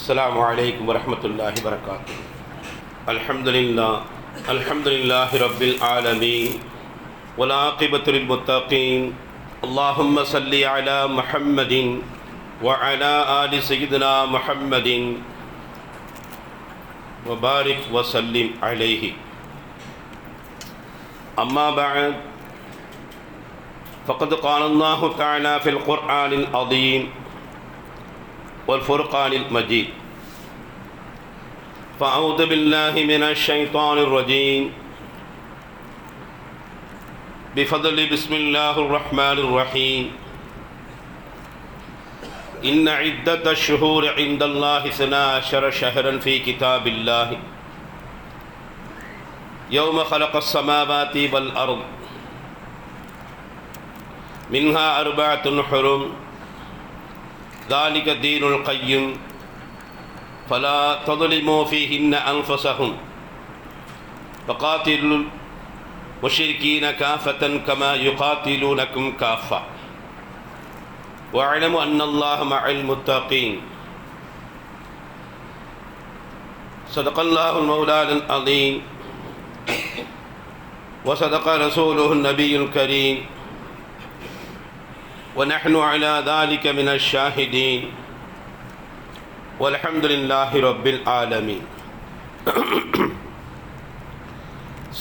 السلام عليكم ورحمة الله وبركاته. الحمد لله رب العالمين والعاقبة للمتقين. اللهم صل على محمد وعلى آل سيدنا محمد وبارك وسلم عليه. أما بعد، فقد قال الله تعالى في القرآن العظيم والفرقان المجيد: فأعوذ بالله من الشيطان الرجيم. بفضل بسم الله الرحمن الرحيم. إن عدة الشهور عند الله 12 شهرا في كتاب الله يوم خلق السماوات والأرض منها 4 حرم ذلك الدين القيم فلا تظلموا فيهن أنفسهم فقاتلوا المشركين كافة كما يقاتلونكم كافة واعلموا أن الله مع المتقين. صدق الله المولى العظيم وصدق رسوله النبي الكريم ونحن على ذلك من الشاهدين والحمد لله رب العالمين.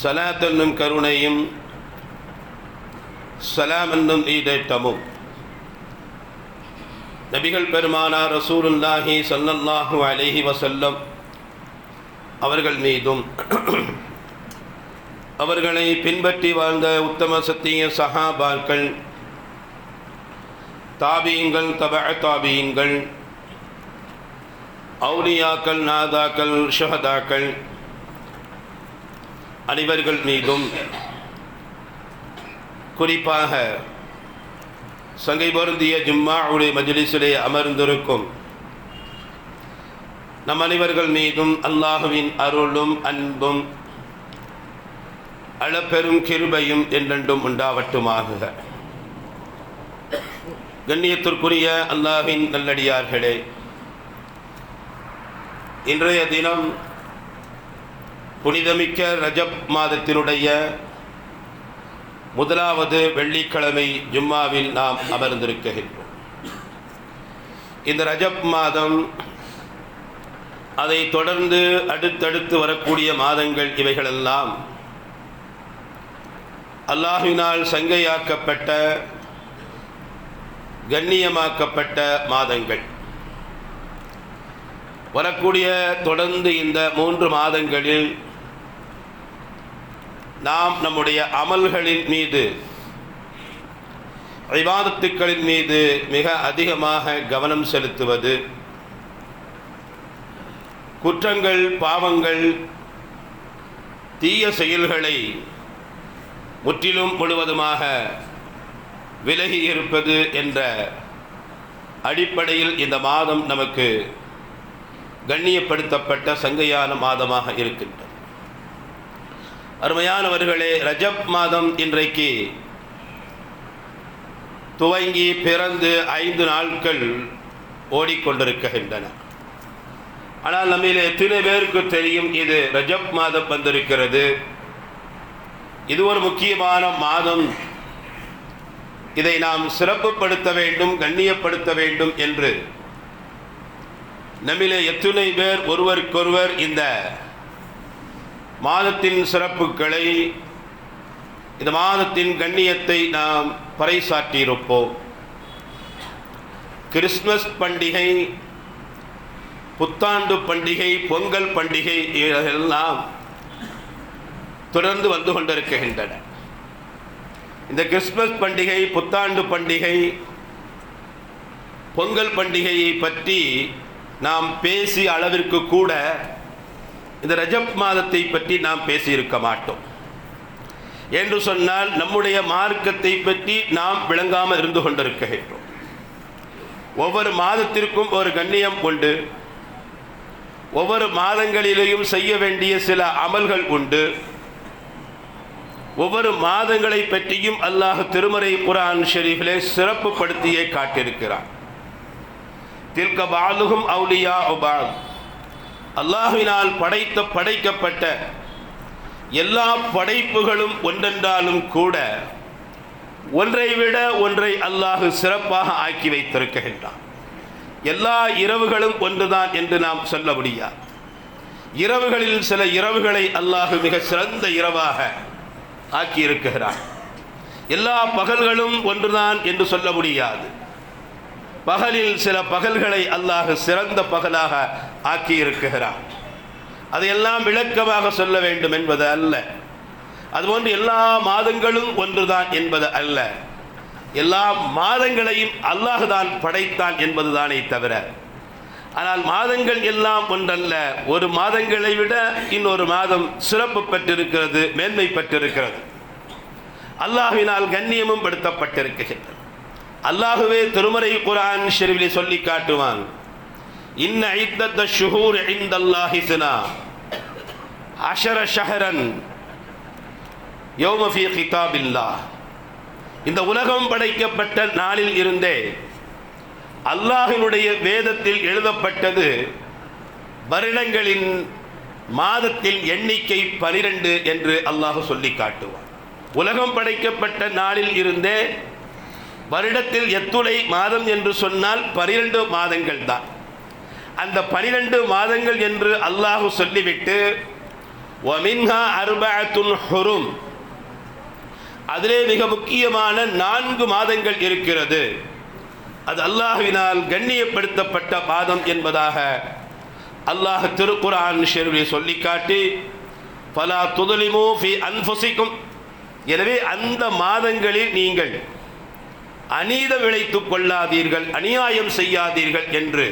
صلاة என்னும் கருணையும் சலாம் என்னும் ஈடேற்றமும் நபிகள் பெருமானார் ரசூலுல்லாஹி ஸல்லல்லாஹு அலைஹி வஸல்லம் அவர்கள் மீதும் அவர்களை பின்பற்றி வாழ்ந்த உத்தம சத்திய சஹாபாக்கள், தாபீன்கள், தபஅ தாபீன்கள், அவுலியாக்கள், நாதாக்கள், ஷுஹதாக்கள் அனைவர்கள் மீதும், குறிப்பாக சங்கை பொருந்திய ஜும்மாவுடைய மஜ்லிஸிலே அமர்ந்திருக்கும் நம் அனைவர்கள் மீதும் அல்லாஹுவின் அருளும் அன்பும் அளப்பெரும் கிருபையும் என்றென்றும் உண்டாவட்டுமாக. கண்ணியத்திற்குரிய அல்லாஹ்வின் நல்லடியார்களே, இன்றைய தினம் புனிதமிக்க ரஜப் மாதத்தினுடைய முதலாவது வெள்ளிக்கிழமை ஜும்மாவில் நாம் அமர்ந்திருக்கின்றோம். இந்த ரஜப் மாதம், அதை தொடர்ந்து அடுத்தடுத்து வரக்கூடிய மாதங்கள், இவைகளெல்லாம் அல்லாஹ்வினால் சங்கையாக்கப்பட்ட, கண்ணியமாக்கப்பட்ட மாதங்கள். வரக்கூடிய தொடர்ந்து இந்த 3 மாதங்களில் நாம் நம்முடைய அமல்களின் மீது, இபாதத்துக்களின் மீது மிக அதிகமாக கவனம் செலுத்துவது, குற்றங்கள், பாவங்கள், தீய செயல்களை முற்றிலும் முழுவதுமாக விலகி இருப்பது என்ற அடிப்படையில் இந்த மாதம் நமக்கு கண்ணியப்படுத்தப்பட்ட சங்கையான மாதமாக இருக்கின்றது. அருமையானவர்களே, ரஜப் மாதம் இன்றைக்கு துவங்கி பிறந்து 5 நாட்கள் ஓடிக்கொண்டிருக்கின்றன. ஆனால் நம்மில் எத்தனை பேருக்கு தெரியும் இது ரஜப் மாதம் வந்திருக்கிறது, இது ஒரு முக்கியமான மாதம், இதை நாம் சிறப்புப்படுத்த வேண்டும், கண்ணியப்படுத்த வேண்டும் என்று நம்மிலே எத்தனை பேர் ஒருவருக்கொருவர் இந்த மாதத்தின் சிறப்புகளை, இந்த மாதத்தின் கண்ணியத்தை நாம் பறைசாற்றியிருப்போம். கிறிஸ்மஸ் பண்டிகை, புத்தாண்டு பண்டிகை, பொங்கல் பண்டிகை எல்லாம் தொடர்ந்து வந்து கொண்டிருக்கின்றன. இந்த கிறிஸ்மஸ் பண்டிகை, புத்தாண்டு பண்டிகை, பொங்கல் பண்டிகையை பற்றி நாம் பேசிய அளவிற்கு கூட இந்த ரஜப் மாதத்தை பற்றி நாம் பேசியிருக்க மாட்டோம். என்று சொன்னால் நம்முடைய மார்க்கத்தை பற்றி நாம் விளங்காமல் இருந்து கொண்டிருக்கின்றோம். ஒவ்வொரு மாதத்திற்கும் ஒரு கண்ணியம் உண்டு, ஒவ்வொரு மாதங்களிலேயும் செய்ய வேண்டிய சில அமல்கள் உண்டு. ஒவ்வொரு மாதங்களை பற்றியும் அல்லாஹ் திருமறை குர்ஆன் ஷரீஃபிலே சிறப்புப்படுத்தியே காட்டியிருக்கிறார். தில்க பாலுகும் அவுலியா உபாத். அல்லாஹ்வினால் படைக்கப்பட்ட எல்லா படைப்புகளும் ஒன்றென்றாலும் கூட ஒன்றை விட ஒன்றை அல்லாஹ் சிறப்பாக ஆக்கி வைத்திருக்கின்றான். எல்லா இரவுகளும் ஒன்றுதான் என்று நாம் சொல்ல முடியாது. இரவுகளில் சில இரவுகளை அல்லாஹ் மிக சிறந்த இரவாக ஆக்கியிருக்கிறான். எல்லா பகல்களும் ஒன்றுதான் என்று சொல்ல முடியாது. பகலில் சில பகல்களை அல்லாஹ் சிறந்த பகலாக ஆக்கியிருக்கிறான். அதையெல்லாம் விளக்கமாக சொல்ல வேண்டும் என்பது அல்ல. அதுபோன்று எல்லா மாதங்களும் ஒன்றுதான் என்பது அல்ல. எல்லா மாதங்களையும் அல்லாஹ் தான் படைத்தான் என்பதுதானே தவிர, ஆனால் மாதங்கள் எல்லாம் ஒன்றல்ல. ஒரு மாதங்களை விட இன்னொரு மாதம் சிறப்பு பெற்றிருக்கிறது, மேன்மை பெற்றிருக்கிறது, அல்லாஹ்வினால் கண்ணியமும் படுத்தப்பட்டிருக்கின்றது. அல்லாஹுவே திருமறை குர்ஆன் ஷரீஃபிலே சொல்லி காட்டுவான், இன்ன இத்தத்த ஷுஹூர் இன்தல்லாஹி ஸனா அஷர ஷஹரன் யௌம ஃபீ கிதாபில்லாஹ். இந்த உலகம் படைக்கப்பட்ட நாளில் இருந்தே அல்லாஹ்வினுடைய வேதத்தில் எழுதப்பட்டது வருடங்களின் மாதத்தில் எண்ணிக்கை 12 என்று அல்லாஹ் சொல்லி காட்டுவான். உலகம் படைக்கப்பட்ட நாளில் இருந்தே வருடத்தில் எத்துணை மாதம் என்று சொன்னால் 12 மாதங்கள் தான். அந்த 12 மாதங்கள் என்று அல்லாஹ் சொல்லிவிட்டு வமின்ஹா அர்பஅத்துன் ஹுரும், அதிலே மிக முக்கியமான 4 மாதங்கள் இருக்கிறது, அது அல்லாஹ்வினால் கண்ணியப்படுத்தப்பட்ட மாதம் என்பதாக அல்லாஹ் திருக்குர்ஆன் ஷரீஃபிலே சொல்லி காட்டி, ஃபலா துத்லிமூ ஃபீ அன்ஃபுஸிக்கும், எனவே அந்த மாதங்களில் நீங்கள் அநீதம் இழைத்துக் கொள்ளாதீர்கள், அநியாயம் செய்யாதீர்கள் என்று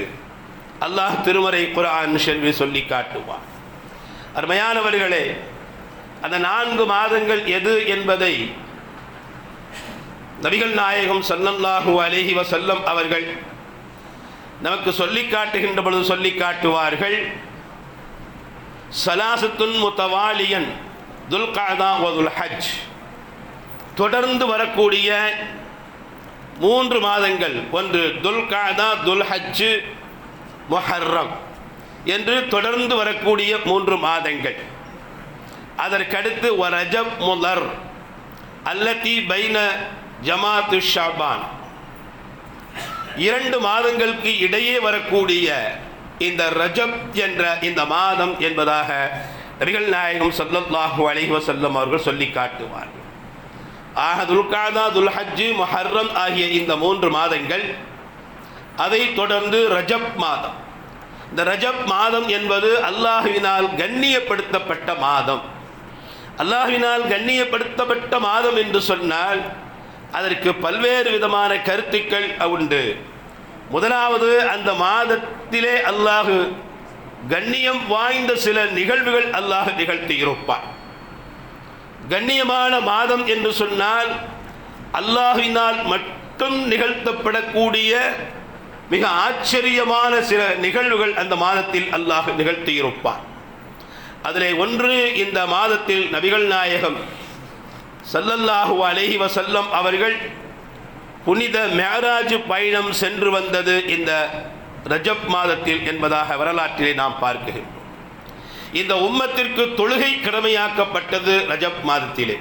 அல்லாஹ் திருமறை குர்ஆன் ஷரீஃபிலே சொல்லி காட்டுவார். அருமையானவர்களே, அந்த 4 மாதங்கள் எது என்பதை நபிகள் நாயகம் ஸல்லல்லாஹு அலைஹி வஸல்லம் அவர்கள் நமக்கு சொல்லி காட்டுகின்ற பொழுது சொல்லி காட்டுவார்கள், ஸலாஸத்துன் முத்தவாலியன் துல்கஅதா வ துல்ஹஜ், தொடர்ந்து வரக்கூடிய 3 மாதங்கள், ஒன்று துல்கஅதா, துல்ஹஜ், முஹர்ரம் என்று தொடர்ந்து வரக்கூடிய 3 மாதங்கள். அதற்கடுத்து ரஜப் முதர் அல்லதி பைன ஜமாத்து ஷாபான், 2 மாதங்களுக்கு இடையே வரக்கூடிய இந்த ரஜப் என்ற இந்த மாதம் என்பதாக நபிகள் நாயகம் ஸல்லல்லாஹு அலைஹி வஸல்லம் அவர்கள் சொல்லி காட்டுவார்கள். ஆக துல்கஅதா, துல்ஹஜ், முஹர்ரம் ஆகிய இந்த 3 மாதங்கள், அதை தொடர்ந்து ரஜப் மாதம். இந்த ரஜப் மாதம் என்பது அல்லாஹ்வினால் கண்ணியப்படுத்தப்பட்ட மாதம். அல்லாஹ்வினால் கண்ணியப்படுத்தப்பட்ட மாதம் என்று சொன்னால் அதற்கு பல்வேறு விதமான கருத்துக்கள் உண்டு. முதலாவது, அந்த மாதத்திலே அல்லாஹ் கண்ணியம் வாய்ந்த சில நிகழ்வுகள் அல்லாஹ் நிகழ்த்தி இருப்பான். கண்ணியமான மாதம் என்று சொன்னால் அல்லாஹ்வினால் மட்டும் நிகழ்த்தப்படக்கூடிய மிக ஆச்சரியமான சில நிகழ்வுகள் அந்த மாதத்தில் அல்லாஹ் நிகழ்த்தி இருப்பான். அதிலே ஒன்று, இந்த மாதத்தில் நபிகள் நாயகம் ஸல்லல்லாஹு அலைஹி வஸல்லம் அவர்கள் புனித மிஅராஜ் பயணம் சென்று வந்தது இந்த ரஜப் மாதத்தில் என்பதாக வரலாற்றிலே நாம் பார்க்கிறோம். இந்த உம்மத்திற்கு தொழுகை கடமையாக்கப்பட்டது ரஜப் மாதத்திலே.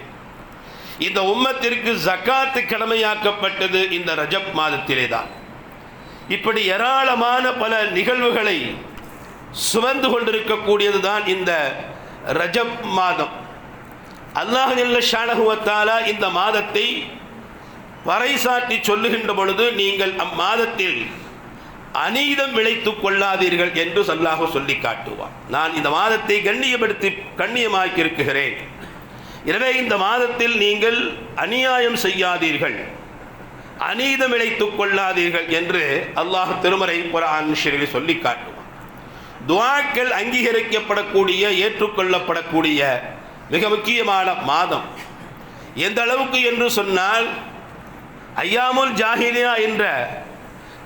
இந்த உம்மத்திற்கு ஜகாத் கடமையாக்கப்பட்டது இந்த ரஜப் மாதத்திலே தான். இப்படி ஏராளமான பல நிகழ்வுகளை சுமந்து கொண்டிருக்கக்கூடியது தான் இந்த ரஜப் மாதம். அல்லாஹ் ஜல்ல ஷானஹு வ தஆலா இந்த மாதத்தை பறைசாற்றி சொல்லுகின்ற பொழுது, நீங்கள் அம்மாதத்தில் அநீதம் விளைத்துக் கொள்ளாதீர்கள் என்று அல்லாஹ் சொல்லி காட்டுவார். நான் இந்த மாதத்தை கண்ணியமாக்கி இருக்கிறேன், எனவே இந்த மாதத்தில் நீங்கள் அநியாயம் செய்யாதீர்கள், அநீதம் இழைத்துக் கொள்ளாதீர்கள் என்று அல்லாஹ் திருமறை குர்ஆன் ஷரீஃபில் சொல்லி காட்டுவார். துஆக்கள் அங்கீகரிக்கப்படக்கூடிய, ஏற்றுக்கொள்ளப்படக்கூடிய மிக முக்கியமான மாதம். எந்த அளவுக்கு என்று சொன்னால், ஐயாமுல் ஜாஹிலியா என்ற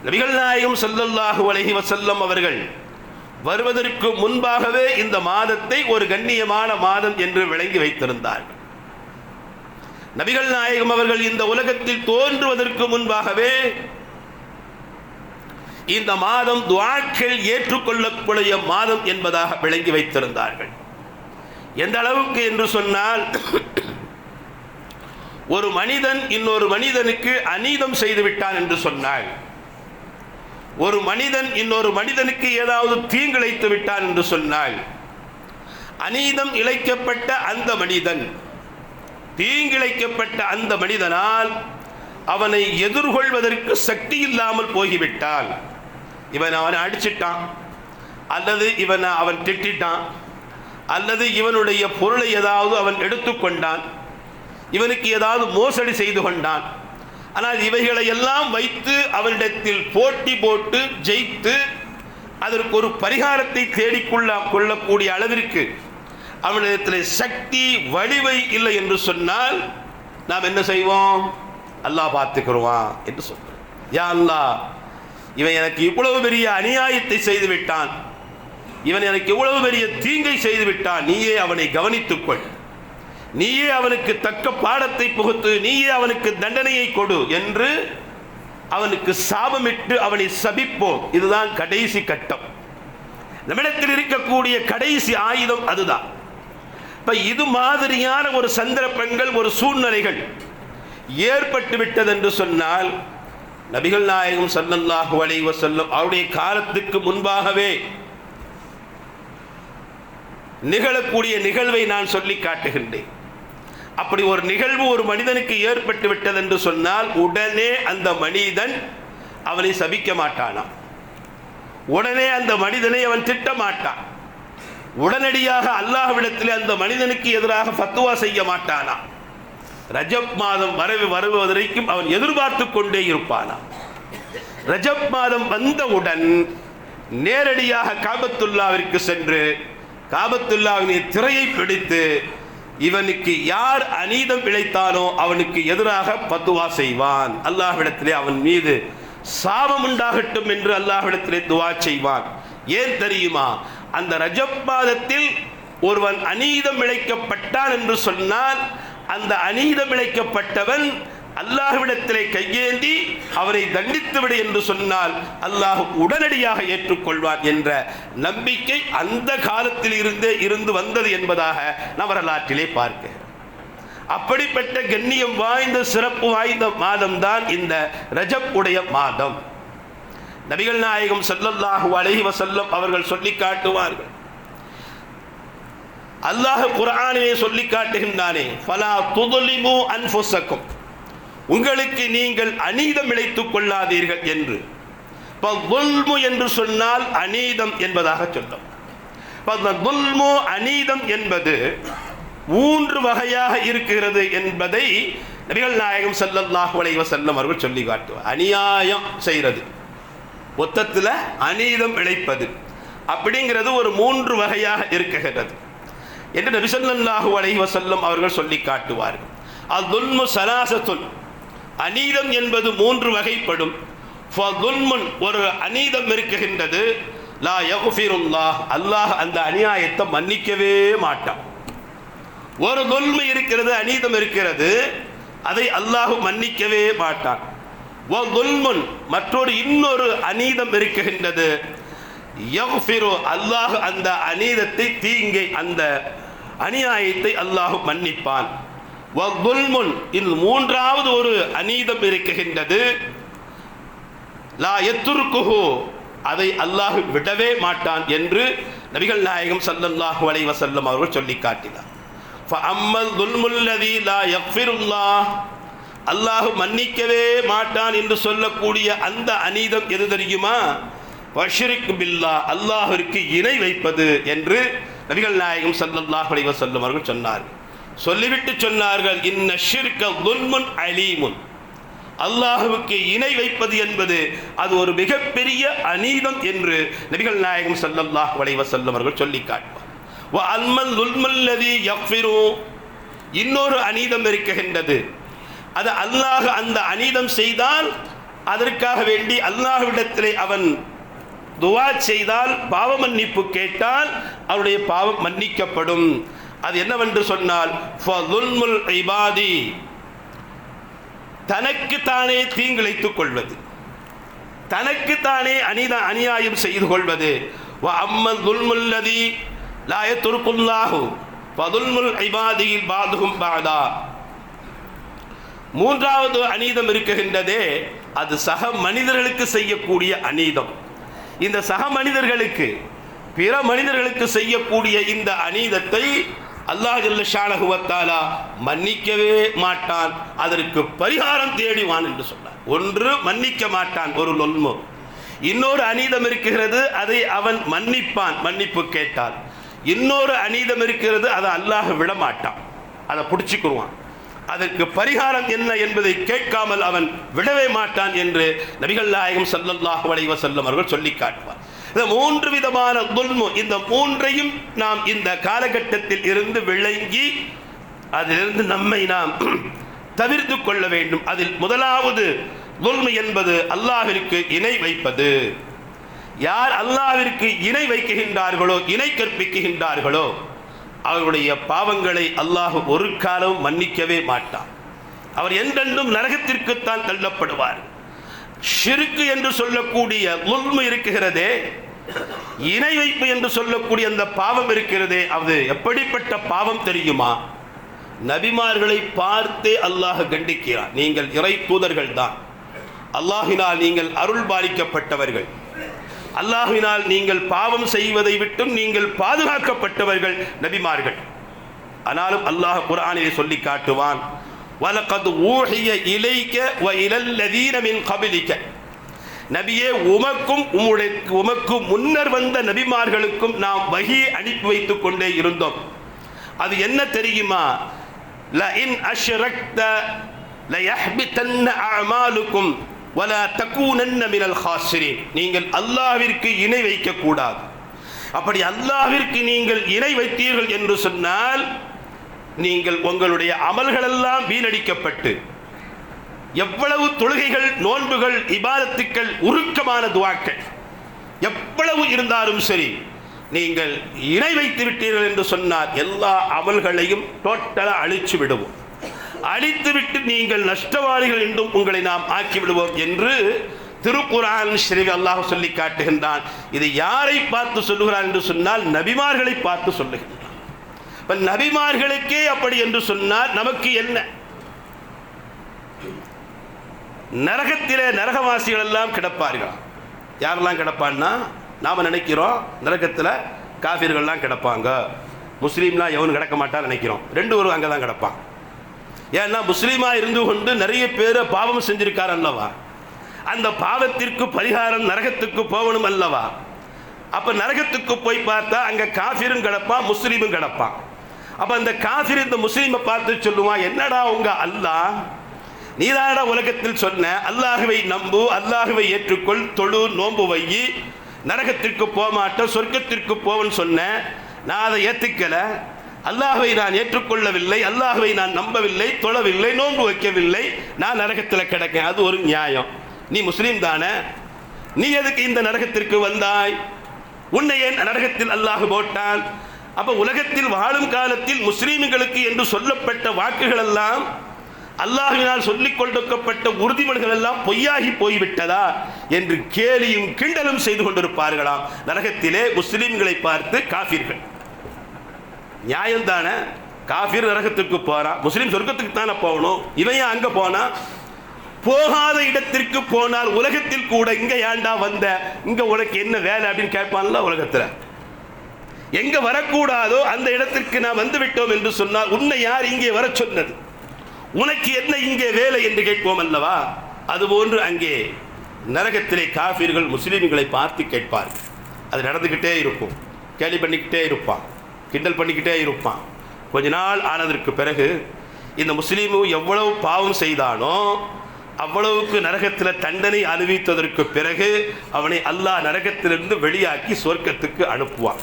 நபிகள் நாயகம் ஸல்லல்லாஹு அலைஹி வஸல்லம் அவர்கள் வருவதற்கு முன்பாகவே இந்த மாதத்தை ஒரு கண்ணியமான மாதம் என்று விளங்கி வைத்திருந்தார்கள். நபிகள் நாயகம் அவர்கள் இந்த உலகத்தில் தோன்றுவதற்கு முன்பாகவே இந்த மாதம் துஆக்கள் ஏற்றுக்கொள்ளக்கூடிய மாதம் என்பதாக விளங்கி வைத்திருந்தார்கள். எந்த அளவுக்கு என்று சொன்னால், ஒரு மனிதன் இன்னொரு மனிதனுக்கு அநீதம் செய்து விட்டான் என்று சொன்னாள், ஒரு மனிதன் இன்னொரு மனிதனுக்கு ஏதாவது தீங்கிழைத்து விட்டான் என்று சொன்னாள், அநீதம் இழைக்கப்பட்ட அந்த மனிதன், தீங்கிழைக்கப்பட்ட அந்த மனிதனால் அவனை எதிர்கொள்வதற்கு சக்தி இல்லாமல் போய்விட்டால், இவன் அவனை அடிச்சிட்டான், அல்லது அவன் திட்டான், அல்லது இவனுடைய பொருளை ஏதாவது அவன் எடுத்துக்கொண்டான், இவனுக்கு ஏதாவது மோசடி செய்து கொண்டான், ஆனால் இவைகளை எல்லாம் வைத்து அவனிடத்தில் போட்டி போட்டு ஜெயித்து அதற்கு ஒரு பரிகாரத்தை தேடிக்கொள்ளக்கூடிய அளவிற்கு அவனிடத்தில் சக்தி வலிமை இல்லை என்று சொன்னால் நாம் என்ன செய்வோம்? அல்லாஹ் பார்த்துக்கிடுவான் என்று சொல்றோம். யா அல்லாஹ், இவன் எனக்கு இவ்வளவு பெரிய அநியாயத்தை செய்து விட்டான், இவன் எனக்கு இவ்வளவு பெரிய தீங்கை செய்து விட்டான், நீயே அவனை கவனித்துக்கொள், நீயே அவனுக்கு தக்க பாடத்தை புகுத்து, நீயே அவனுக்கு தண்டனையை கொடு என்று அவனுக்கு சாபமிட்டு அவனை சபிப்போம். இதுதான் கடைசி கட்டம். நம்மிடத்தில் இருக்கக்கூடிய கடைசி ஆயுதம் அதுதான். இப்ப இது மாதிரியான ஒரு சந்தர்ப்பங்கள், ஒரு சூழ்நிலைகள் ஏற்பட்டு விட்டது என்று சொன்னால், நபிகள் நாயகம் ஸல்லல்லாஹு அலைஹி வஸல்லம் அவருடைய காலத்துக்கு முன்பாகவே நிகழக்கூடிய நிகழ்வை நான் சொல்லி காட்டுகின்றேன். அப்படி ஒரு நிகழ்வு ஒரு மனிதனுக்கு ஏற்பட்டு விட்டது என்று சொன்னால் உடனே அந்த மனிதன் அவனை சபிக்க மாட்டானாம், உடனே அந்த மனிதனை அவன் திட்ட மாட்டான், உடனடியாக அல்லாஹ்விடத்தில் அந்த மனிதனுக்கு எதிராக ஃபத்வா செய்ய மாட்டானாம். ரஜப் மாதம் வருவதற்கும் அவன் எதிர்பார்த்து கொண்டே இருப்பானாம். ரஜப் மாதம் வந்தவுடன் நேரடியாக காபத்துல்லாவிற்கு சென்று காபத்துல்லாவின் திரையை பிடித்து இவனுக்கு யார் அநீதம் இழைத்தானோ அவனுக்கு எதிராக பத்துவா செய்வான். அல்லாஹ்விடத்திலே அவன் மீது சாபம் உண்டாகட்டும் என்று அல்லாஹ்விடத்திலே துவா செய்வான். ஏன் தெரியுமா? அந்த ரஜப் மாதத்தில் ஒருவன் அநீதம் இழைக்கப்பட்டான் என்று சொன்னால் அந்த அநீதம் இழைக்கப்பட்டவன் அல்லாஹ்விடத்திலே கையேந்தி அவரை தண்டித்துவிடு என்று சொன்னால் அல்லாஹ் உடனடியாக ஏற்றுக்கொள்வான் என்ற நம்பிக்கை அந்த காலத்தில் இருந்து வந்தது என்பதாக நாம் வரலாற்றிலே பார்க்கிறோம். அப்படிப்பட்ட கண்ணியம் வாய்ந்த சிறப்பு வாய்ந்த மாதம் தான் இந்த ரஜப் உடைய மாதம். நபிகள் நாயகம் ஸல்லல்லாஹு அலைஹி வஸல்லம் அவர்கள் சொல்லி காட்டுவார்கள், அல்லாஹ் குர்ஆனிலே சொல்லி காட்டுகின்றானே, ஃபலா துதுலிமு அன்ஃபுஸக்கும், உங்களுக்கு நீங்கள் அநீதம் இழைத்துக் கொள்ளாதீர்கள் என்று. துல்மு என்று சொன்னால் அநீதம் என்பதாக சொல்லும். துல்மு அநீதம் என்பது 3 வகையாக இருக்கிறது என்பதை நபிகள் நாயகம் ஸல்லல்லாஹு அலைஹி வஸல்லம் அவர்கள் சொல்லி காட்டுவார். அநியாயம் செய்கிறது, மொத்தத்தில் அநீதம் இழைப்பது அப்படிங்கிறது ஒரு 3 வகையாக இருக்கிறது என்று நபி ஸல்லல்லாஹு அலைஹி வஸல்லம் அவர்கள் சொல்லி காட்டுவார்கள். அல்-துல்மு ஸலாஸத்துன், அநீதம் என்பது 3 வகைப்படும். ஃபதுல்முன், ஒரு அநீதம் இருக்குகின்றது, லா யக்ஃபிருல்லாஹ், அல்லாஹ் அந்த அநியாயத்தை மன்னிக்கவே மாட்டான். ஒரு துல்மு இருக்கிறது, அநீதம் இருக்கிறது, அதை அல்லாஹ் மன்னிக்கவே மாட்டான். வதுல்முன், இன்னொரு அநீதம் இருக்குகின்றது, யக்ஃபிரு, அல்லாஹ் அந்த அநீதத்தை, தீங்கை, அந்த அநியாயத்தை அல்லாஹ் மன்னிப்பான். வதுல்முன், இது 3வது ஒரு அநீதம் இருக்குகின்றது, லா யத்ருக்குஹு, அதை அல்லாஹ் விடவே மாட்டான் என்று நபிகள் நாயகம் ஸல்லல்லாஹு அலைஹி வஸல்லம் அவர்கள் சொல்லி காட்டினார். ஃபஅம்மல் துல்முல்லதி லா யக்ஃபிருல்லாஹ், அல்லாஹ் மன்னிக்கவே மாட்டான் என்று சொல்லக்கூடிய அந்த அநீதம் எது தெரியுமா? வஷ்ரிக் பில்லாஹ், அல்லாஹ்விற்கு இணை வைப்பது என்று நபிகள் நாயகம் ஸல்லல்லாஹு அலைஹி வஸல்லம் அவர்கள் சொன்னார்கள். சொல்லிவிட்டு சொன்னார்கள், இன்ன ஷிர்க துல்முன் அலீமுன், அல்லாஹ்வுக்கு இணை வைப்பது என்பது அது ஒரு மிகப்பெரிய அநீதம் என்று நபிகள் நாயகம் ஸல்லல்லாஹு அலைஹி வஸல்லம் அவர்கள் சொல்லி காட்டுவார். வ அல்மல் துல்முல்லதி யக்ஃபிரு, இன்னொரு அநீதம் இருக்குகின்றது, அது அல்லாஹ் அந்த அநீதம் செய்தால் அதற்காக வேண்டி அல்லாஹ்விடத்திலே அவன் துவா செய்தால், பாவ மன்னிப்பு கேட்டால் அவருடைய பாவம் மன்னிக்கப்படும். அது என்னவென்று சொன்னால் ஃபதுல்முல் இபாதி, தனக்கு தானே தீங்கிழைத்துக் கொள்வது, தனக்கு தானே அநியாயம் செய்து கொள்வது. வஅம்ம துல்முல்லதி லா யத்ருகுல்லாஹு ஃபதுல்முல் இபாதில் பாதுஹும் பாதா. மூன்றாவது அநீதம் இருக்குகின்றதே, அது சக மனிதர்களுக்கு செய்யக்கூடிய அநீதம். இந்த சக மனிதர்களுக்கு, பிற மனிதர்களுக்கு செய்யக்கூடிய இந்த அநீதத்தை அல்லாஹ் ஜல்ல ஷானஹு வ தஆலா மன்னிக்கவே மாட்டான், அதற்கு பரிகாரம் தேடிவான் என்று சொன்னார். ஒன்று மன்னிக்க மாட்டான், ஒரு லொல்மு. இன்னொரு அநீதம் இருக்கிறது, அதை அவன் மன்னிப்பான் மன்னிப்பு கேட்டால். இன்னொரு அநீதம் இருக்கிறது, அதை அல்லாஹ் விட மாட்டான், அதை பிடிச்சிக்குருவான். அதற்கு பரிகாரம் என்ன என்பதை கேட்காமல் அவன் விடவே மாட்டான் என்று நபிகள் நாயகம் ஸல்லல்லாஹு அலைஹி வஸல்லம் அவர்கள் சொல்லி காட்டுவார். இந்த மூன்று விதமான துல்மு, இந்த மூன்றையும் நாம் இந்த காலகட்டத்தில் இருந்து விளங்கி அதிலிருந்து நம்மை நாம் தவிர்த்து கொள்ள வேண்டும். அதில் முதலாவது துல்மு என்பது அல்லாஹ்விற்கு இணை வைப்பது. யார் அல்லாஹ்விற்கு இணை வைக்கின்றார்களோ, இணை கற்பிக்கின்றார்களோ, அவருடைய பாவங்களை அல்லாஹ் ஒரு காலம் மன்னிக்கவே மாட்டார். அவர் என்றென்றும் நரகத்திற்குத்தான் தள்ளப்படுவார். ஷிர்க் என்று சொல்லக்கூடிய துல்மு இருக்குகிறதே, இணை வைப்பு என்று சொல்லக்கூடிய அந்த பாவம் இருக்கிறதே, அது எப்படிப்பட்ட பாவம் தெரியுமா? நபிமார்களை பார்த்தே அல்லாஹ் கண்டிக்கிறார். நீங்கள் இறை தூதர்கள் தான், அல்லாஹினால் நீங்கள் அருள் பாலிக்கப்பட்டவர்கள், அல்லாஹ்வினால் நீங்கள் பாவம் செய்வதை விட்டும் நீங்கள் பாதுகாக்கப்பட்டவர்கள் நபிமார்கள். ஆனாலும் அல்லாஹ் குர்ஆனிலே சொல்லி காட்டுவான், வலகத் ஊஹிய இலைக வ இலல்லதீன மின் கப்லிக. நபியே, உமக்கு முன்னர் வந்த நபிமார்களுக்கும் நாம் வஹி அனுப்பி வைத்துக் கொண்டே இருந்தோம். அது என்ன தெரியுமா? லஇன் அஷ்ரக்த லயஹ்பிதன்ன அஅமாலுக்கும் வலா தகூனன்ன மினல் காசிரீன். நீங்கள் அல்லாஹ்விற்கு இணை வைக்க கூடாது. அப்படி அல்லாஹ்விற்கு நீங்கள் இணை வைத்தீர்கள் என்று சொன்னால் நீங்கள் உங்களுடைய அமல்களெல்லாம் வீணடிக்கப்பட்டு, எவ்வளவு தொழுகைகள், நோன்புகள், இபாதத்துக்கள், உருக்கமான துஆக்கள் எவ்வளவு இருந்தாலும் சரி, நீங்கள் இணை வைத்து விட்டீர்கள் என்று சொன்னால் எல்லா அமல்களையும் டோட்டலா அழிச்சு விடுவோம், அழித்துவிட்டு நீங்கள் நஷ்டவாளிகள் என்றும் உங்களை நாம் ஆக்கிவிடுவோம் என்று திருக்குர்ஆன் ஷரீஃப் அல்லாஹ் சொல்லி காட்டுகின்றான். இது யாரை பார்த்து சொல்லுகிறான் என்று சொன்னால் நபிமார்களை பார்த்து சொல்லுகின்றான். இப்ப நபிமார்களுக்கே அப்படி என்று சொன்னால் நமக்கு என்ன? நரகத்திலே நரகவாசிகள் எல்லாம் கிடப்பார்கள். யாரெல்லாம் கிடப்பான்னா, நாம நினைக்கிறோம் நரகத்தில் காஃபிர்கள்லாம் கிடப்பாங்க, முஸ்லீம்லாம் எவனும் கிடக்க மாட்டான்னு நினைக்கிறோம். ரெண்டு பேரும் அங்கே தான் கிடப்பான். ஏன்னா முஸ்லீமா இருந்து கொண்டு நிறைய பேர் பாவம் செஞ்சிருக்கார் அல்லவா, அந்த பாவத்திற்கு பரிகாரம் நரகத்துக்கு போகணும் அல்லவா. அப்ப நரகத்துக்கு போய் பார்த்தா அங்க காஃபிரும் கிடப்பான், முஸ்லீமும் கிடப்பான். அப்ப அந்த காஃபிர் இந்த முஸ்லீமை பார்த்து சொல்லுவான், என்னடா உங்க அல்லாஹ், நீதாடா உலகத்தில் சொன்ன அல்லாஹுவை நம்பு, அல்லாஹுவை ஏற்றுக்கொள், தொழு, நோன்பு வை, நரகத்திற்கு போக மாட்டேன் சொர்க்கத்திற்கு போவன்னு சொன்ன, நான் அதை ஏற்றுக்கல, அல்லாஹ்வை நான் ஏற்றுக்கொள்ளவில்லை, அல்லாஹ்வை நான் நம்பவில்லை, தொழவில்லை, நோன்பு வைக்கவில்லை, நான் நரகத்தில் கிடக்கேன். அது ஒரு நியாயம்? நீ முஸ்லீம் தானே, நீ எதுக்கு இந்த நரகத்திற்கு வந்தாய்? உன்னை ஏன் நரகத்தில் அல்லாஹ் போட்டான்? அப்ப உலகத்தில் வாழும் காலத்தில் முஸ்லீம்களுக்கு என்று சொல்லப்பட்ட வாக்குகள் எல்லாம், அல்லாஹ்வினால் சொல்லிக் கொடுக்கப்பட்ட உறுதிமொழிகள் எல்லாம் பொய்யாகி போய்விட்டதா என்று கேலியும் கிண்டலும் செய்து கொண்டிருப்பார்களாம் நரகத்திலே முஸ்லீம்களை பார்த்து காஃபிர்கள். நியாயம் தானே? காஃபிர் நரகத்துக்கு போறான், முஸ்லீம் சொர்க்கத்துக்கு தானே போகணும், இவன் அங்க போனா? போகாத இடத்திற்கு போனால் உலகத்தில் கூட இங்க ஏண்டா வந்த, இங்க உனக்கு என்ன வேலை அப்படின்னு கேட்பான்ல உலகத்துல. எங்க வரக்கூடாதோ அந்த இடத்திற்கு நான் வந்து விட்டோம் என்று சொன்னால் உன்னை யார் இங்கே வர சொன்னது, உனக்கு என்ன இங்கே வேலை என்று கேட்போம் அல்லவா. அதுபோன்று அங்கே நரகத்திலே காஃபிர்கள் முஸ்லீம்களை பார்த்து கேட்பார்கள். அது நடந்துகிட்டே இருக்கும், கேலி பண்ணிக்கிட்டே இருப்பான், கிண்டல் பண்ணிக்கிட்டே இருப்பான். கொஞ்ச நாள் ஆனதற்கு பிறகு இந்த முஸ்லீமு எவ்வளவு பாவம் செய்தானோ அவ்வளவுக்கு நரகத்தில் தண்டனை அனுபவித்ததற்கு பிறகு அவனை அல்லாஹ் நரகத்திலிருந்து வெளியாக்கி சொர்க்கத்துக்கு அனுப்புவான்.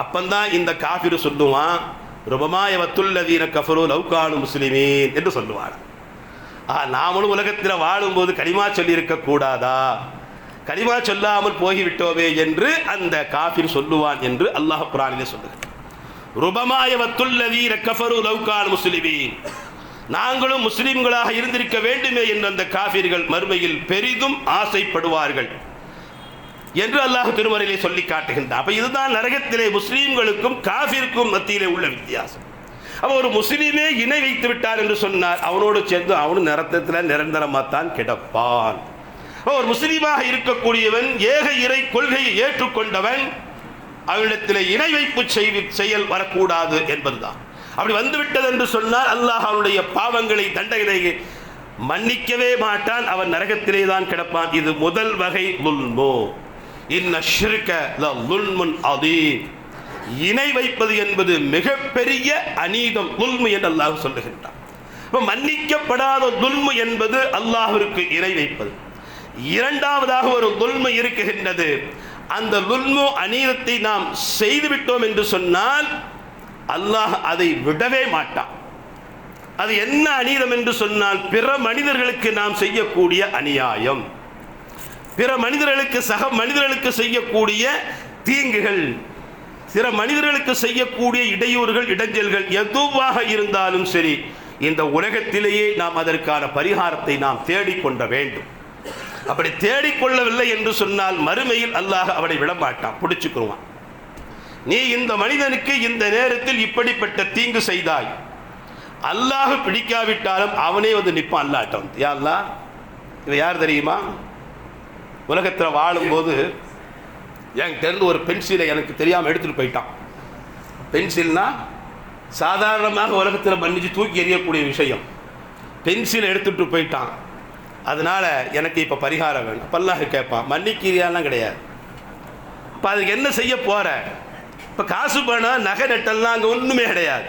அப்பந்தான் இந்த காஃபிர் சொல்லுவான், ருபமாய வத்துல்லதீன கஃபரு லவ்கானு முஸ்லிமீன் என்று சொல்லுவான். நாமளும் உலகத்தில் வாழும்போது கலிமா சொல்லி இருக்க கூடாதா, கலிமா சொல்லாமல் போய்விட்டோமே என்று அந்த காஃபிர் சொல்லுவான் என்று அல்லாஹ் குர்ஆனிலே சொல்லுகிறான். ருபமாய வத்துல்லதீன கஃபரு லவ்கானு முஸ்லிமீன். நாங்களும் முஸ்லிம்களாக இருந்திருக்க வேண்டுமே என்று அந்த காஃபிர்கள் மறுமையில் பெரிதும் ஆசைப்படுவார்கள் என்று அல்லாஹ் திருமறையிலே சொல்லி காட்டுகின்றார். அப்ப இதுதான் நரகத்திலே முஸ்லிம்களுக்கும் காஃபிருக்கும் மத்தியிலே உள்ள வித்தியாசம். அப்ப ஒரு முஸ்லீமே இணை வைத்து விட்டார் என்று சொன்னார், அவனோடு சேர்ந்து அவனும் நரகத்தில் நிரந்தரமாகத்தான் கிடப்பான். ஒரு முஸ்லீமாக இருக்கக்கூடியவன் ஏக இறை கொள்கையை ஏற்றுக்கொண்டவன், அவனிடத்தில் இணை வைப்பு செயல் வரக்கூடாது என்பதுதான். அப்படி வந்துவிட்டது என்று சொன்னால் அல்லாஹ் அவனுடைய பாவங்களை தண்டனை மன்னிக்கவே மாட்டான், அவன் நரகத்திலே தான் கிடப்பான். இது முதல் வகை லுல்மு. இன்ன ஷிர்க லுல்முன் அதீம். இணை வைப்பது என்பது மிகப்பெரிய அநீதம், லுல்மு என்று அல்லாஹ் சொல்லுகின்றான். மன்னிக்கப்படாத லுல்மு என்பது அல்லாஹ்விற்கு இணை வைப்பது. இரண்டாவதாக ஒரு லுல்மு இருக்குகின்றது. அந்த லுல்மு அநீதத்தை நாம் செய்துவிட்டோம் என்று சொன்னால் அல்லாஹ் அதை விடவே மாட்டான். அது என்ன அநீதம் என்று சொன்னால், பிற மனிதர்களுக்கு நாம் செய்யக்கூடிய அநியாயம், பிற மனிதர்களுக்கு சக மனிதர்களுக்கு செய்யக்கூடிய தீங்குகள், பிற மனிதர்களுக்கு செய்யக்கூடிய இடையூறுகள், இடைஞ்சல்கள் எதுவாக இருந்தாலும் சரி, இந்த உலகத்திலேயே நாம் அதற்கான பரிகாரத்தை நாம் தேடிக்கொள்ள வேண்டும். அப்படி தேடிக்கொள்ளவில்லை என்று சொன்னால் மறுமையில் அல்லாஹ் அவனை விடமாட்டான், பிடிச்சுக்குருவான். நீ இந்த மனிதனுக்கு இந்த நேரத்தில் இப்படிப்பட்ட தீங்கு செய்தாய், அல்லாஹ் பிடிக்காவிட்டாலும் அவனே வந்து நிற்பான் அல்லாஹ்ட்ட. யா அல்லாஹ், இவன் யார் தெரியுமா? உலகத்தில் வாழும்போது என்கிட்ட ஒரு பென்சிலை எனக்கு தெரியாமல் எடுத்துகிட்டு போயிட்டான். பென்சில்னா சாதாரணமாக உலகத்தில் மன்னிச்சு தூக்கி எறியக்கூடிய விஷயம். பென்சிலை எடுத்துகிட்டு போயிட்டான், அதனால் எனக்கு இப்போ பரிகாரம் வேணும். அப்போ அல்லாஹ் கேட்பான், மன்னிக்கிறியாலாம் கிடையாது. இப்போ அதுக்கு என்ன செய்ய போகிற? இப்போ காசு பணம் நகை நட்டெல்லாம் அங்கே ஒன்றுமே கிடையாது,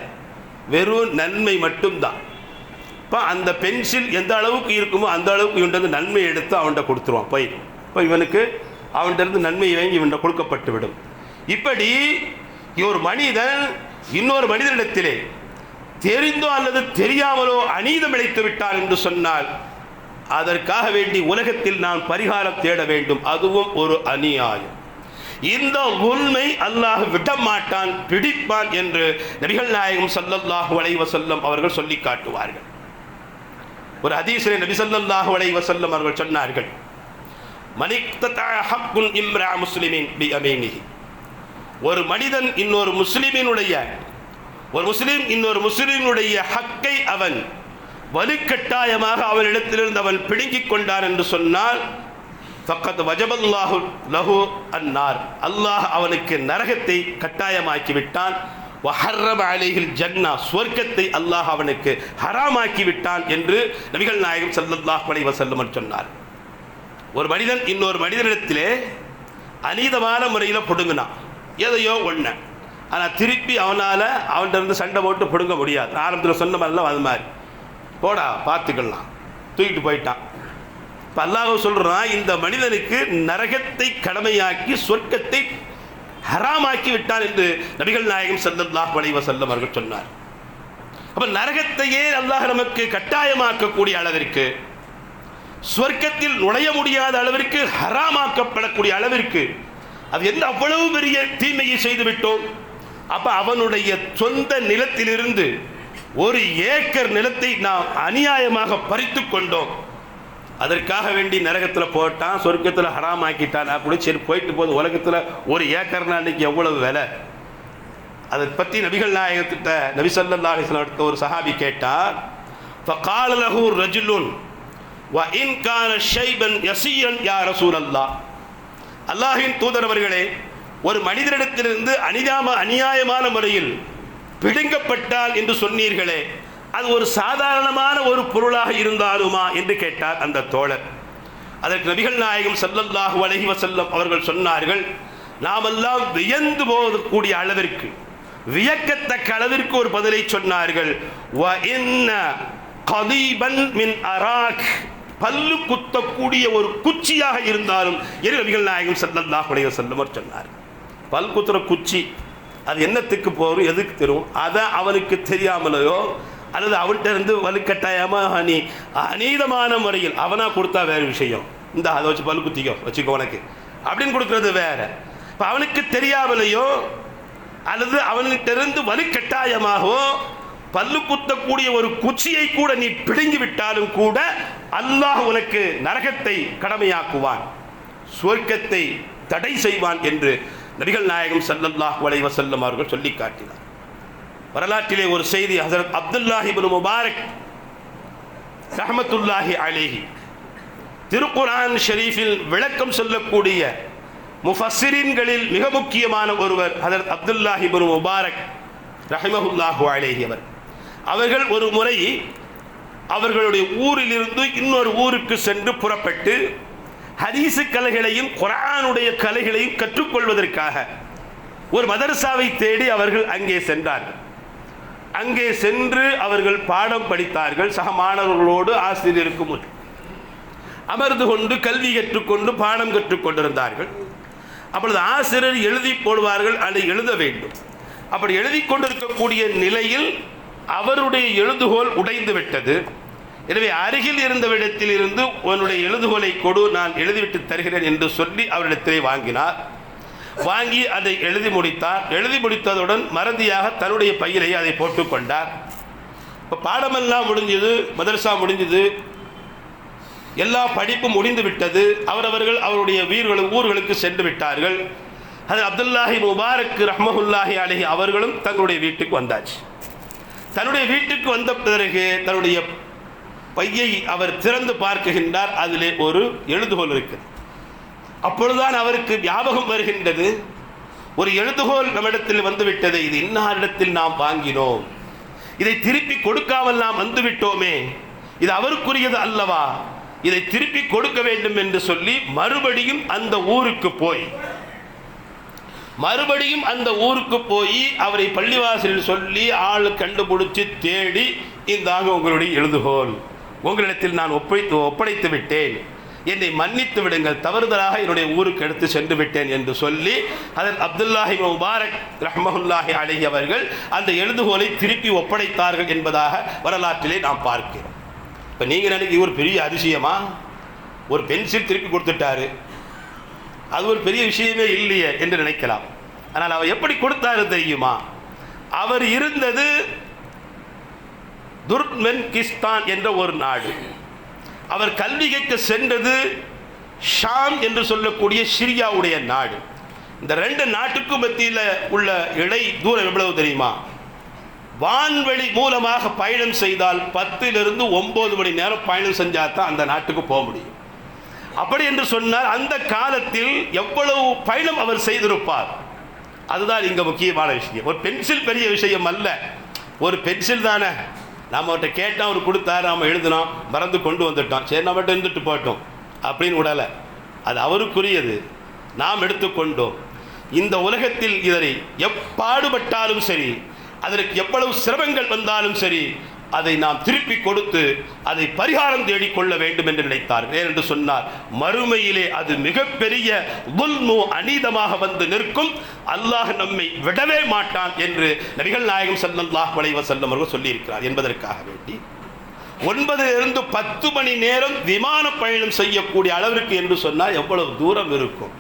வெறும் நன்மை மட்டும்தான். இப்போ அந்த பென்சில் எந்த அளவுக்கு இருக்குமோ அந்த அளவுக்கு இவன்ட்டு நன்மை எடுத்து அவன்கிட்ட கொடுத்துருவான். போய் இப்போ இவனுக்கு அவன்கிட்ட நன்மை வாங்கி இவன்கிட்ட கொடுக்கப்பட்டு விடும். இப்படி ஒரு மனிதன் இன்னொரு மனிதனிடத்திலே தெரிந்தோ அல்லது தெரியாமலோ அநீதம் இழைத்து விட்டான் என்று சொன்னால் அதற்காக வேண்டி உலகத்தில் நான் பரிகாரம் தேட வேண்டும், அதுவும் ஒரு அநியாயம். இந்த உண்மை அல்லாஹ் விடமாட்டான், பிடிப்பான் என்று நபிகள் நாயகம் ஸல்லல்லாஹு அலைஹி வஸல்லம் அவர்கள் சொல்லி காட்டுவார்கள். ஒரு ஹதீஸிலே நபி ஸல்லல்லாஹு அலைஹி வஸல்லம் அவர்கள் சொன்னார்கள், மனிக்ததஅ ஹக்குல் இம்ரா முஸ்லிமின் பியமீனிஹி. ஒரு மனிதன் இன்னொரு முஸ்லிமினுடைய ஹக்கை அவன் வலுக்கட்டாயமாக அவனிடத்திலிருந்து அவன் பிடுங்கிக் கொண்டான் என்று சொன்னால் ஃபக்கத் வஜபல்லாஹு லஹு அன்னார், அல்லாஹ் அவனுக்கு நரகத்தை கட்டாயமாக்கி விட்டான். வஹர்ரம அலைஹில் ஜன்னா, சுவர்க்கத்தை அல்லாஹ் அவனுக்கு ஹராமாக்கி விட்டான் என்று நபிகள் நாயகம் ஸல்லல்லாஹு அலைஹி வஸல்லம் சொன்னார். ஒரு மனிதன் இன்னொரு மனிதனிடத்திலே அநீதமான முறையில் பிடுங்கினான் எதையோ ஒன்று, ஆனால் திருப்பி அவன்கிட்ட இருந்து சண்டை போட்டு பிடுங்க முடியாது. ஆரம்பத்தில் சொன்ன மாதிரிலாம் அது மாதிரி போடா பார்த்துக்கலாம், தூக்கிட்டு போயிட்டான். இப்போ அல்லாஹ் சொல்கிறான், இந்த மனிதனுக்கு நரகத்தை கடமையாக்கி சொர்க்கத்தை ஹராமாக்கி விட்டான் என்று நபிகள் நாயகம் ஸல்லல்லாஹு அலைஹி வஸல்லம் அவர்கள் சொன்னார். அப்போ நரகத்தையே அல்லாஹ் நமக்கு கட்டாயமாக்கக்கூடிய அளவிற்கு, சொர்க்கத்தில் நுழைய முடியாத அளவிற்கு, ஹராமாக்கப்படக்கூடிய அளவிற்கு அது எந்த அவ்வளவு பெரிய தீமையை செய்துவிட்டோம். அப்போ அவனுடைய சொந்த நிலத்திலிருந்து 1 ஏக்கர் நிலத்தை நாம் அநியாயமாக பறித்து கொண்டோம். அதற்காக வேண்டி நரகத்தில் போட்டான், சொர்க்கத்தில் ஹராமாக்கிட்டான். அப்படி சரி போயிட்டு போது, உலகத்தில் 1 ஏக்கர்னா அன்னைக்கு எவ்வளவு விலை? அதை பற்றி நபிகள் நாயகத்திட்ட நபி ஸல்லல்லாஹு அலைஹி வஸல்லம் ஒரு சஹாபி கேட்டார். ஃபகால லஹு ரஜுலுன் வ இன் கான ஷைபன் யஸீரன் யா ரசூலல்லாஹ். அல்லாஹ்வின் தூதர் அவர்களே, ஒரு மனிதரிடத்திலிருந்து அநியாயமான முறையில் பிடுங்கப்பட்டால் என்று சொன்னீர்களே, அது ஒரு சாதாரணமான ஒரு பொருளாக இருந்தாலுமா என்று கேட்டார் அந்த தோழர். அதற்கு நபிகள் நாயகம் ஸல்லல்லாஹு அலைஹி வஸல்லம் அவர்கள் சொன்னார்கள், நாமெல்லாம் வியந்து போகக்கூடிய அளவிற்கு, வியக்கத்தக்க அளவிற்கு ஒரு பதிலை சொன்னார்கள். வ இன்ன கதீபன் மின் அராக், பல்லு குத்தக்கூடிய ஒரு குச்சியாக இருந்தாலும் என்று நபிகள் நாயகம் ஸல்லல்லாஹு அலைஹி வஸல்லம் சொன்னார். பல் குத்துற குச்சி அது என்னத்துக்கு போகும், எதுக்கு தரும், அதை அவனுக்கு தெரியாமலையோ அல்லது அவன்கிட்ட இருந்து வலுக்கட்டாயமாக அநீதமான முறையில் அவனாக கொடுத்தா வேறு விஷயம். இந்த அதை வச்சு பல் வச்சுக்கோ உனக்கு அப்படின்னு கொடுக்கறது வேற. இப்போ அவனுக்கு தெரியாமலையோ அல்லது அவன்கிட்ட இருந்து வலுக்கட்டாயமாகவோ பல்லு குத்தக்கூடிய ஒரு குச்சியை கூட நீ பிடுங்கி விட்டாலும் கூட அல்லாஹ் உனக்கு நரகத்தை கடமையாக்குவான், சுவர்க்கத்தை தடை செய்வான் என்று நபிகள் நாயகம் ஸல்லல்லாஹு அலைஹி வஸல்லம் அவர்கள் சொல்லி காட்டினார். வரலாற்றிலே ஒரு செய்தி, ஹஸரத் அப்துல்லாஹ் இப்னு முபாரக் ரஹ்மத்துல்லாஹி அலைஹி திருக்குர்ஆன் ஷரீஃபில் விளக்கம் சொல்லக்கூடிய முஃபஸ்ஸிரீன்களில் மிக முக்கியமான ஒருவர் ஹஸரத் அப்துல்லாஹ் இப்னு முபாரக் ரஹிமஹுல்லாஹு அலைஹி அவர்கள் ஒரு முறை அவர்களுடைய ஊரிலிருந்து இன்னொரு ஊருக்கு சென்று புறப்பட்டு ஹதீஸ் கலைகளையும் குர்ஆனுடைய கலைகளையும் கற்றுக்கொள்வதற்காக ஒரு மதரசாவை தேடி அவர்கள் அங்கே சென்றார்கள். அங்கே சென்று அவர்கள் பாடம் படித்தார்கள். சக மாணவர்களோடு ஆசிரியருக்கு முன் அமர்ந்து கொண்டு கல்வி கற்றுக்கொண்டு பாடம் கற்றுக்கொண்டிருந்தார்கள். அப்பொழுது ஆசிரியர் எழுதி போடுவார்கள், அதை எழுத வேண்டும். அப்படி எழுதி கொண்டிருக்கக்கூடிய நிலையில் அவருடைய எழுதுகோல் உடைந்து விட்டது. எனவே அருகில் இருந்தவிடத்தில் இருந்து உன்னுடைய எழுதுகோலை கொடு, நான் எழுதிவிட்டு தருகிறேன் என்று சொல்லி அவரிடத்திலே வாங்கினார். வாங்கி அதை எழுதி முடித்தார். எழுதி முடித்ததுடன் மறதியாக தன்னுடைய பையிலேயே அதை போட்டுக்கொண்டார். இப்போ பாடமெல்லாம் முடிஞ்சது, மதரசா முடிஞ்சது, எல்லா படிப்பும் முடிந்து விட்டது. அவரவர்கள் அவருடைய ஊர்களுக்கு சென்று விட்டார்கள். அது அப்துல்லாஹ் இப்னு முபாரக் ரஹ்மத்துல்லாஹி அலைஹி அவர்களும் தங்களுடைய வீட்டுக்கு வந்தாச்சு. தன்னுடைய வீட்டுக்கு வந்த பிறகு தன்னுடைய பையை அவர் திறந்து பார்க்கின்றார். அதிலே ஒரு எழுதுகோல் இருக்குது. அப்பொழுதுதான் அவருக்கு ஞாபகம் வருகின்றது, ஒரு எழுதுகோல் நம்மிடத்தில் வந்துவிட்டது, இது இன்னாரிடத்தில் நாம் வாங்கினோம், இதை திருப்பி கொடுக்காமல் நாம் வந்துவிட்டோமே, இது அவருக்குரியது அல்லவா, இதை திருப்பி கொடுக்க வேண்டும் என்று சொல்லி மறுபடியும் அந்த ஊருக்கு போய் அவரை பள்ளிவாசலில் சொல்லி ஆள் கண்டுபிடிச்சு தேடி, இந்தாங்க உங்களுடைய எழுதுகோல், உங்களிடத்தில் நான் ஒப்படைத்து விட்டேன், என்னை மன்னித்து விடுங்கள், தவறுதலாக என்னுடைய ஊருக்கு எடுத்து சென்று விட்டேன் என்று சொல்லி ஹஸரத் அப்துல்லாஹ் இப்னு முபாரக் ரஹ்மத்துல்லாஹி அலைஹி அவர்கள் அந்த எழுதுகோலை திருப்பி ஒப்படைத்தார்கள் என்பதாக வரலாற்றிலே நாம் பார்க்கிறோம். இப்போ நீங்கள் நினைக்க ஒரு பெரிய அதிசயமா, ஒரு பென்சில் திருப்பி கொடுத்துட்டாரு, அது ஒரு பெரிய விஷயமே இல்லையே என்று நினைக்கலாம். ஆனால் அவர் எப்படி கொடுத்தாரு தெரியுமா? அவர் இருந்தது துர்க்மென்கிஸ்தான் என்ற ஒரு நாடு. அவர் கல்வி கற்க சென்றது ஷாம் என்று சொல்லக்கூடிய சிரியாவுடைய நாடு. இந்த ரெண்டு நாட்டுக்கும் மத்தியில் உள்ள தூரம் எவ்வளவு தெரியுமா? வான்வெளி மூலமாக பயணம் செய்தால் 10 to 9 மணி நேரம் பயணம் செஞ்சால் தான் அந்த நாட்டுக்கு போக முடியும். அப்படி என்று சொன்னால் அந்த காலத்தில் எவ்வளவு பயணம் அவர் செய்திருப்பார். அதுதான் இங்கே முக்கியமான விஷயம். ஒரு பென்சில் பெரிய விஷயம் அல்ல, ஒரு பென்சில் தானே, நம்ம அவர்கிட்ட கேட்டால் அவர் கொடுத்தாரு, நாம் எழுதினோம், மறந்து கொண்டு வந்துட்டோம், சரி நம்மகிட்ட இருந்துட்டு போட்டோம் அப்படின்னு விடலை, அது அவருக்குரியது, நாம் எடுத்துக்கொண்டோம். இந்த உலகத்தில் இதனை எப்பாடுபட்டாலும் சரி, அதற்கு எவ்வளவு சிரமங்கள் வந்தாலும் சரி, அதை நாம் திருப்பி கொடுத்து அதை பரிகாரம் தேடிக்கொள்ள வேண்டும் என்று நினைத்தார். ஏனென்று சொன்னார், மறுமையிலே அது மிகப்பெரிய அநீதமாக வந்து நிற்கும், அல்லாஹ் நம்மை விடவே மாட்டான் என்று நபிகள் நாயகம் ஸல்லல்லாஹு அலைஹி வஸல்லம் அவர்கள் சொல்லியிருக்கிறார். என்பதற்காக வேண்டி 9 to 10 மணி நேரம் விமான பயணம் செய்யக்கூடிய அளவிற்கு என்று சொன்னால் எவ்வளவு தூரம் இருக்கும்,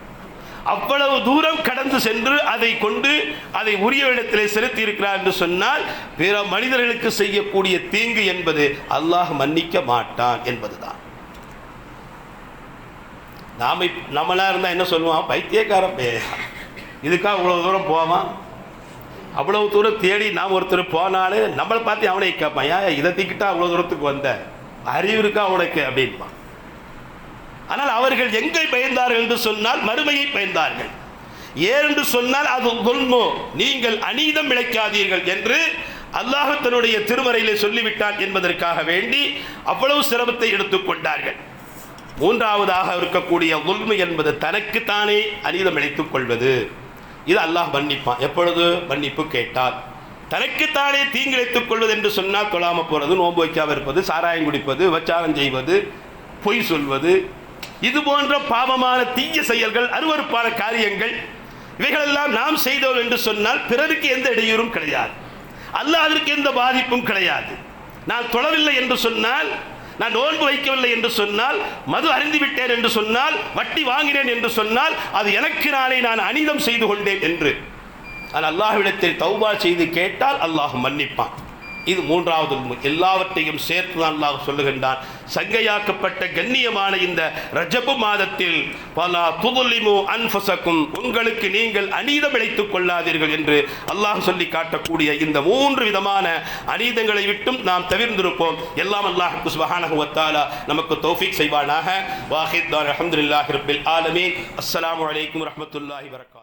அவ்வளவு தூரம் கடந்து சென்று அதை கொண்டு அதை உரிய இடத்திலே செலுத்தி இருக்கிறார் என்று சொன்னால் பிற மனிதர்களுக்கு செய்யக்கூடிய தீங்கு என்பது அல்லாஹ் மன்னிக்க மாட்டான் என்பதுதான். நம்மளா இருந்தால் என்ன சொல்லுவான், பைத்தியக்காரன் இதுக்காக இவ்வளவு தூரம் போவான், அவ்வளவு தூரம் தேடி நாம் ஒருத்தர் போனாலே நம்மளை பார்த்து அவனை கேட்பான், ஏன் இதை தீக்கிட்டா அவ்வளோ தூரத்துக்கு வந்த, அறிவு இருக்கா உனக்கு அப்படின்பான். ஆனால் அவர்கள் எங்கே பயந்தார்கள் என்று சொன்னால் மறுமையை பயந்தார்கள். ஏனென்று சொன்னால் அது துல்மு, நீங்கள் அநீதம் இழைக்காதீர்கள் என்று அல்லாஹ் தன்னுடைய திருமறையிலே சொல்லிவிட்டான் என்பதற்காக வேண்டி அவ்வளவு சிரமத்தை எடுத்துக்கொண்டார்கள். மூன்றாவதாக இருக்கக்கூடிய துல்மு என்பது தனக்குத்தானே அநீதம் இழைத்துக் கொள்வது. இது அல்லாஹ் மன்னிப்பான் எப்பொழுது, மன்னிப்பு கேட்டால். தனக்குத்தானே தீங்கிழைத்துக் கொள்வது என்று சொன்னால் தொழாமல் போகிறது, நோன்பு வைக்காமல் இருப்பது, சாராயம் குடிப்பது, விபச்சாரம் செய்வது, பொய் சொல்வது, இது போன்ற பாவமான தீய செயல்கள், அருவருப்பான காரியங்கள், இவைகளெல்லாம் நாம் செய்தோம் என்று சொன்னால் பிறருக்கு எந்த இடையூறும் கிடையாது, அல்லாஹ்விற்கு எந்த பாதிப்பும் கிடையாது. நான் தொழவில்லை என்று சொன்னால், நான் நோன்பு வைக்கவில்லை என்று சொன்னால், மது அருந்தி விட்டேன் என்று சொன்னால், வட்டி வாங்கினேன் என்று சொன்னால், அது எனக்கு நான் அநீதம் செய்து கொண்டேன் என்று. ஆனால் அல்லாஹ்விடத்தில் தௌபா செய்து கேட்டால் அல்லாஹ் மன்னிப்பான். இது மூன்றாவது உண்மை. எல்லாவற்றையும் சேர்த்து தான் அல்லாஹ் சொல்லுகின்றான், சங்கையாக்கப்பட்ட கண்ணியமான இந்த ரஜபு மாதத்தில் பலா துதுலிமு அன்ஃபுஸக்கும், உங்களுக்கு நீங்கள் அநீதம் இழைத்துக் கொள்ளாதீர்கள் என்று அல்லாஹ் சொல்லி காட்டக்கூடிய இந்த 3 விதமான அநீதங்களை விட்டும் நாம் தவிர்ந்திருப்போம். எல்லாம் அல்லாஹ் சுப்ஹானஹு வ தஆலா நமக்கு தௌஃபீக் செய்வானாக. வாஹித் அல்ஹம்துலில்லாஹி ரப்பில் ஆலமீன். அஸ்ஸலாமு அலைக்கும் வரஹ்மத்துல்லாஹி வபரகாத்துஹு.